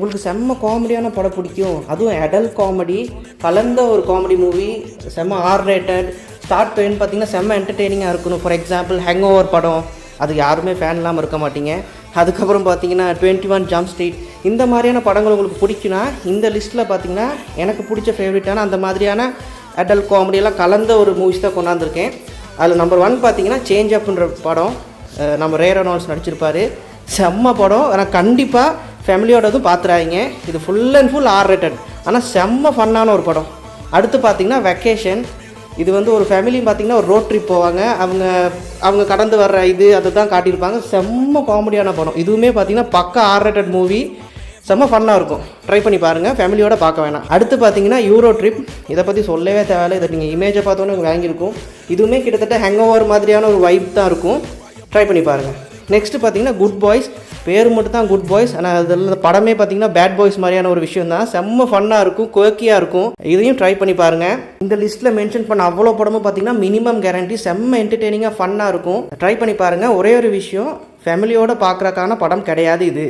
உங்களுக்கு செம்ம காமெடியான படம் பிடிக்கும், அதுவும் அடல்ட் காமெடி கலந்த ஒரு காமெடி மூவி, செம்ம R rated, start to end பார்த்தீங்கன்னா செம்ம என்டர்டெய்னிங்காக இருக்கணும். ஃபார் எக்ஸாம்பிள் ஹேங் ஓவர் படம், அதுக்கு யாருமே ஃபேன் இல்லாமல் இருக்க மாட்டீங்க. அதுக்கப்புறம் பார்த்தீங்கன்னா 21 ஜம்ப் ஸ்ட்ரீட், இந்த மாதிரியான படங்கள் உங்களுக்கு பிடிக்குன்னா இந்த லிஸ்ட்டில் பார்த்தீங்கன்னா எனக்கு பிடிச்ச ஃபேவரட்டான அந்த மாதிரியான அடல்ட் காமெடியெல்லாம் கலந்த ஒரு மூவிஸ் தான் கொண்டாந்துருக்கேன். அதில் நம்பர் 1 பார்த்தீங்கன்னா சேஞ்ச் அப்ன்ற படம், நம்ம ரே ரெனால்ட்ஸ் நடிச்சிருப்பார். செம்ம படம், ஆனால் கண்டிப்பாக ஃபேமிலியோடதும் பார்த்துறாங்க. இது full and full R rated, ஆனால் செம்ம ஃபன்னான ஒரு படம். அடுத்து பார்த்தீங்கன்னா வெக்கேஷன், இது வந்து ஒரு ஃபேமிலியும் பார்த்தீங்கன்னா ஒரு ரோட் ட்ரிப் போவாங்க, அவங்க கடந்து வர்ற அதை தான் காட்டியிருப்பாங்க. செம்ம காமெடியான படம், இதுவுமே பார்த்தீங்கன்னா பக்கா ஆர் ரேட்டட் மூவி, செம்ம ஃபன்னாக இருக்கும். ட்ரை பண்ணி பாருங்கள், ஃபேமிலியோட பார்க்க வேணாம். அடுத்து பார்த்தீங்கன்னா யூரோ ட்ரிப், இதை பற்றி சொல்லவே தேவையில்லை, இதை நீங்கள் இமேஜை பார்த்தோன்னே வாங்கியிருக்கும். இதுவுமே கிட்டத்தட்ட ஹேங் ஓவர் மாதிரியான ஒரு வைப் தான் இருக்கும். ட்ரை பண்ணி பாருங்கள். நெக்ஸ்ட்டு பார்த்தீங்கன்னா குட் பாய்ஸ், பேர் மட்டும் தான் குட் பாய்ஸ், ஆனால் அதில் படமே பார்த்தீங்கன்னா பேட் பாய்ஸ் மாதிரியான ஒரு விஷயம் தான். செம்ம ஃபன்னாக இருக்கும், குவர்க்கியாக இருக்கும். இதையும் ட்ரை பண்ணி பாருங்கள். இந்த லிஸ்ட்டில் மென்ஷன் பண்ண அவ்வளோ படமும் பார்த்தீங்கன்னா மினிமம் கேரண்டி செம்ம என்டர்டெய்னிங்காக ஃபன்னாக இருக்கும். ட்ரை பண்ணி பாருங்கள். ஒரே ஒரு விஷயம், ஃபேமிலியோடு பார்க்குறக்கான படம் கிடையாது இது.